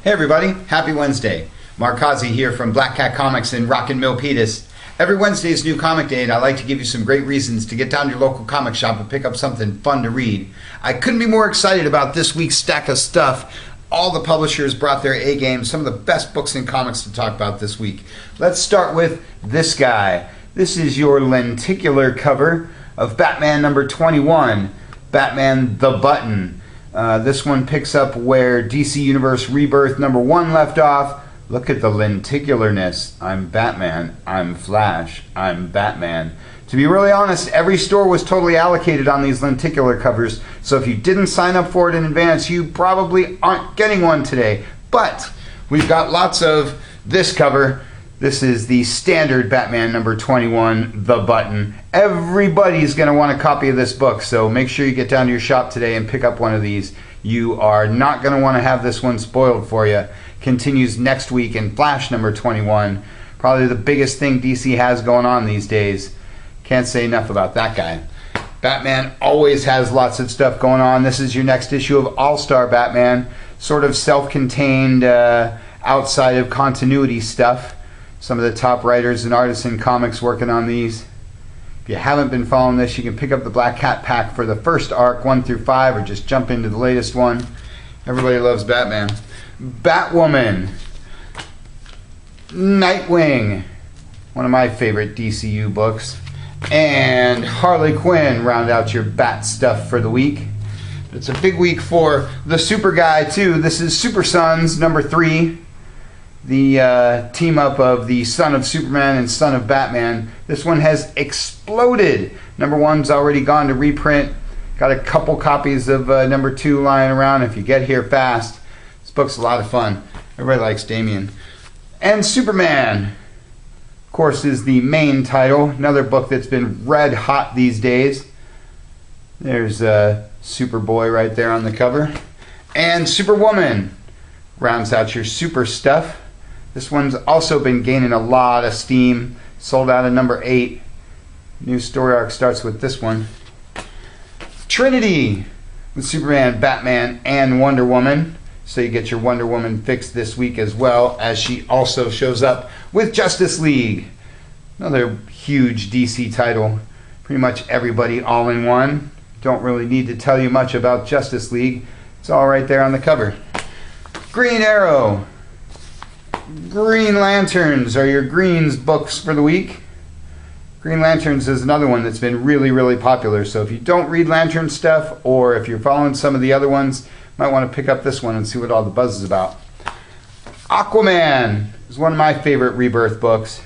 Hey everybody, happy Wednesday. Mark Causey here from Black Cat Comics in Rockin' Milpitas. Every Wednesday is New Comic Day and I like to give you some great reasons to get down to your local comic shop and pick up something fun to read. I couldn't be more excited about this week's stack of stuff. All the publishers brought their A game, some of the best books in comics to talk about this week. Let's start with this guy. This is your lenticular cover of Batman number 21, Batman the Button. This one picks up where DC Universe Rebirth number 1 left off. Look at the lenticularness. I'm Batman. I'm Flash. I'm Batman. To be really honest, every store was totally allocated on these lenticular covers, so if you didn't sign up for it in advance, you probably aren't getting one today. But we've got lots of this cover. This is the standard Batman number 21, The Button. Everybody's going to want a copy of this book, so make sure you get down to your shop today and pick up one of these. You are not going to want to have this one spoiled for you. Continues next week in Flash number 21. Probably the biggest thing DC has going on these days. Can't say enough about that guy. Batman always has lots of stuff going on. This is your next issue of All-Star Batman. Sort of self-contained, outside of continuity stuff. Some of the top writers and artists in comics working on these. If you haven't been following this, you can pick up the Black Cat pack for the first arc, 1 through 5, or just jump into the latest one. Everybody loves Batman. Batwoman. Nightwing. One of my favorite DCU books. And Harley Quinn round out your Bat stuff for the week. It's a big week for the Super Guy, too. This is Super Sons number 3. The team up of the Son of Superman and Son of Batman. This one has exploded. Number 1's already gone to reprint. Got a couple copies of number 2 lying around if you get here fast. This book's a lot of fun. Everybody likes Damian. And Superman, of course, is the main title. Another book that's been red hot these days. There's Superboy right there on the cover. And Superwoman rounds out your super stuff. This one's also been gaining a lot of steam. Sold out of number 8. New story arc starts with this one. Trinity with Superman, Batman, and Wonder Woman. So you get your Wonder Woman fix this week as well, as she also shows up with Justice League. Another huge DC title. Pretty much everybody all in one. Don't really need to tell you much about Justice League. It's all right there on the cover. Green Arrow. Green Lanterns are your Greens books for the week. Green Lanterns is another one that's been really, really popular. So if you don't read Lantern stuff, or if you're following some of the other ones, you might want to pick up this one and see what all the buzz is about. Aquaman is one of my favorite Rebirth books.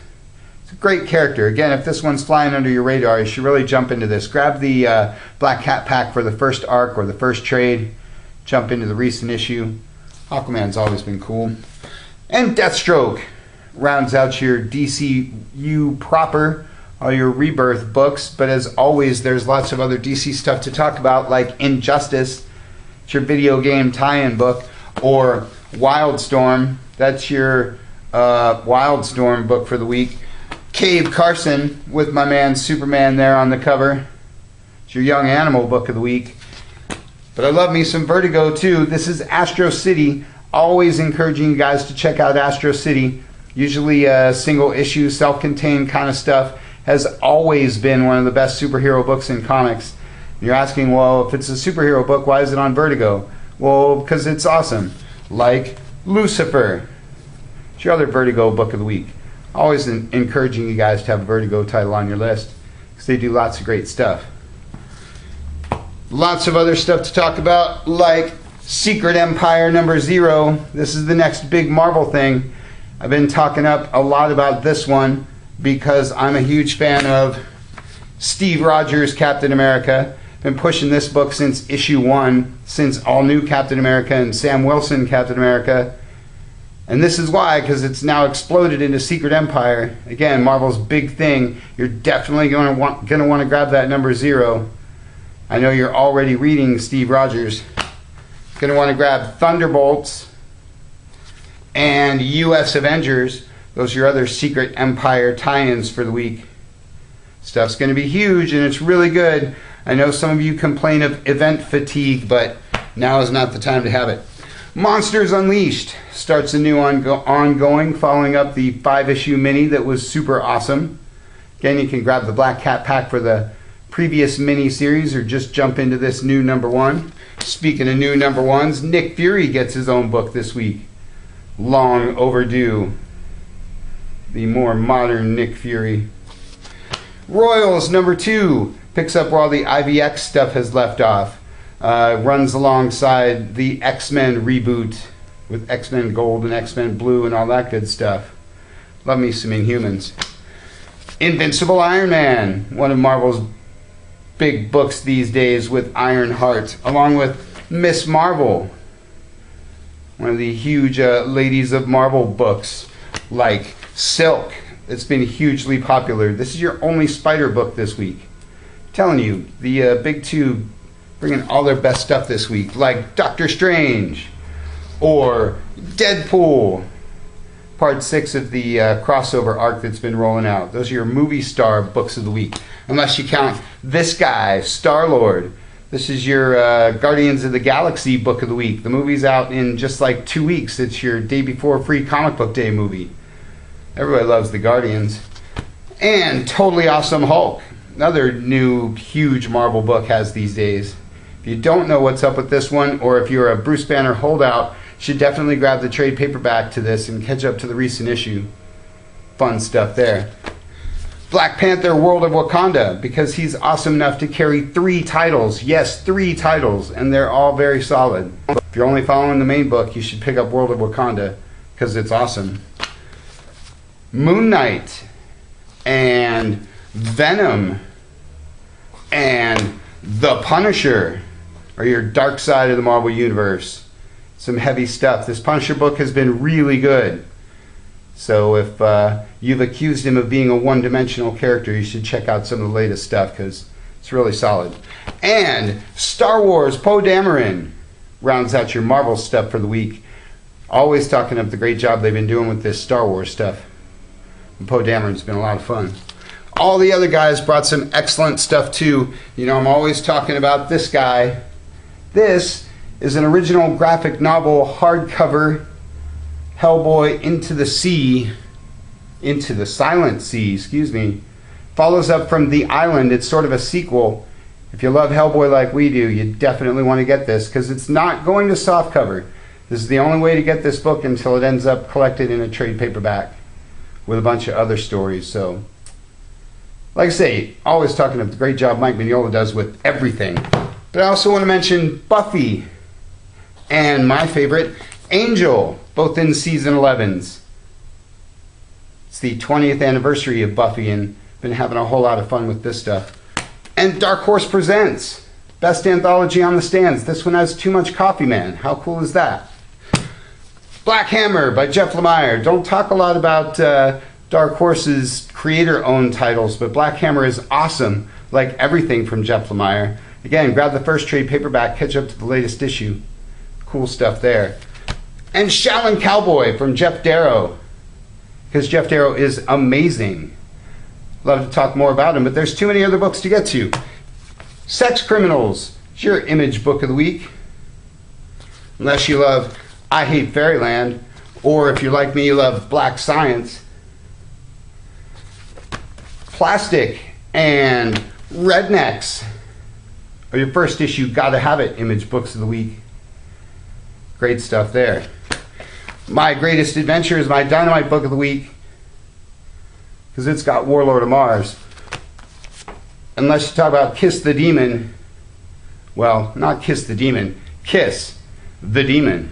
It's a great character. Again, if this one's flying under your radar, you should really jump into this. Grab the Black Cat pack for the first arc or the first trade. Jump into the recent issue. Aquaman's always been cool. And Deathstroke rounds out your DCU proper, all your Rebirth books. But as always, there's lots of other DC stuff to talk about, like Injustice. It's your video game tie-in book. Or Wildstorm. That's your Wildstorm book for the week. Cave Carson with my man Superman there on the cover. It's your Young Animal book of the week. But I love me some Vertigo too. This is Astro City. Always encouraging you guys to check out Astro City. Usually a single issue, self-contained kind of stuff. Has always been one of the best superhero books in comics. You're asking, well, if it's a superhero book, why is it on Vertigo? Well, because it's awesome. Like Lucifer. It's your other Vertigo book of the week. Always encouraging you guys to have a Vertigo title on your list, because they do lots of great stuff. Lots of other stuff to talk about, like Secret Empire number 0. This is the next big Marvel thing. I've been talking up a lot about this one because I'm a huge fan of Steve Rogers' Captain America. Been pushing this book since issue 1, since All New Captain America and Sam Wilson Captain America. And this is why, because it's now exploded into Secret Empire. Again, Marvel's big thing. You're definitely going to want to grab that number 0. I know you're already reading Steve Rogers. Going to want to grab Thunderbolts and US Avengers. Those are your other Secret Empire tie-ins for the week. Stuff's going to be huge and it's really good. I know some of you complain of event fatigue, but now is not the time to have it. Monsters Unleashed starts a new ongoing, following up the 5-issue mini that was super awesome. Again, you can grab the Black Cat pack for the previous mini series or just jump into this new #1. Speaking of new #1s, Nick Fury gets his own book this week. Long overdue. The more modern Nick Fury. Royals #2 picks up where all the IVX stuff has left off. Runs alongside the X-Men reboot with X-Men Gold and X-Men Blue and all that good stuff. Love me some Inhumans. Invincible Iron Man, one of Marvel's big books these days with Ironheart, along with Miss Marvel, one of the huge ladies of Marvel books, like Silk. It's been hugely popular. This is your only Spider book this week. I'm telling you, the big two bringing all their best stuff this week, like Doctor Strange or Deadpool, part 6 of the crossover arc that's been rolling out. Those are your movie star books of the week, unless you count this guy, Star-Lord. This is your Guardians of the Galaxy book of the week. The movie's out in just like 2 weeks. It's your day before free comic book day movie. Everybody loves the Guardians. And Totally Awesome Hulk, another new huge Marvel book has these days. If you don't know what's up with this one, or if you're a Bruce Banner holdout, you should definitely grab the trade paperback to this and catch up to the recent issue. Fun stuff there. Black Panther World of Wakanda, because he's awesome enough to carry 3 titles. Yes, 3 titles, and they're all very solid. If you're only following the main book, you should pick up World of Wakanda, because it's awesome. Moon Knight and Venom and The Punisher are your dark side of the Marvel Universe. Some heavy stuff. This Punisher book has been really good. So if you've accused him of being a one-dimensional character, you should check out some of the latest stuff because it's really solid. And Star Wars Poe Dameron rounds out your Marvel stuff for the week. Always talking up the great job they've been doing with this Star Wars stuff. And Poe Dameron's been a lot of fun. All the other guys brought some excellent stuff too. You know, I'm always talking about this guy. This is an original graphic novel hardcover Hellboy Into the Silent Sea, excuse me. Follows up from The Island. It's sort of a sequel. If you love Hellboy like we do, you definitely want to get this because it's not going to softcover. This is the only way to get this book until it ends up collected in a trade paperback with a bunch of other stories. So, like I say, always talking about the great job Mike Mignola does with everything. But I also want to mention Buffy and my favorite, Angel, both in season 11s. It's the 20th anniversary of Buffy and been having a whole lot of fun with this stuff. And Dark Horse Presents, best anthology on the stands. This one has Too Much Coffee Man. How cool is that? Black Hammer by Jeff Lemire. Don't talk a lot about Dark Horse's creator-owned titles, but Black Hammer is awesome, like everything from Jeff Lemire. Again, grab the first trade paperback, catch up to the latest issue. Cool stuff there. And Shaolin Cowboy from Jeff Darrow, because Jeff Darrow is amazing. Love to talk more about him, but there's too many other books to get to. Sex Criminals, it's your Image book of the week. Unless you love I Hate Fairyland, or if you're like me, you love Black Science. Plastic and Rednecks are your first issue, Gotta Have It Image books of the week. Great stuff there. My Greatest Adventure is my Dynamite book of the week because it's got Warlord of Mars. Unless you talk about Kiss the Demon, well, not Kiss the Demon, Kiss the Demon.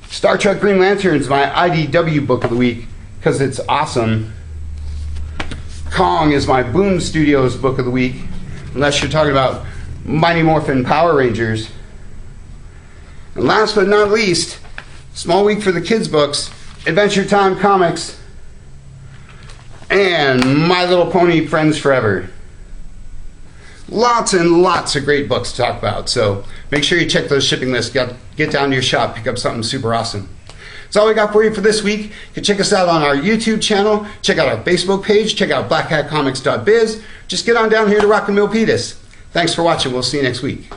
Star Trek Green Lantern is my IDW book of the week because it's awesome. Kong is my Boom Studios book of the week, unless you're talking about Mighty Morphin Power Rangers. And last but not least, small week for the kids' books, Adventure Time Comics and My Little Pony Friends Forever. Lots and lots of great books to talk about, so make sure you check those shipping lists, get down to your shop, pick up something super awesome. That's all we got for you for this week. You can check us out on our YouTube channel, check out our Facebook page, check out blackhatcomics.biz. Just get on down here to Rock and Milpitas. Thanks for watching. We'll see you next week.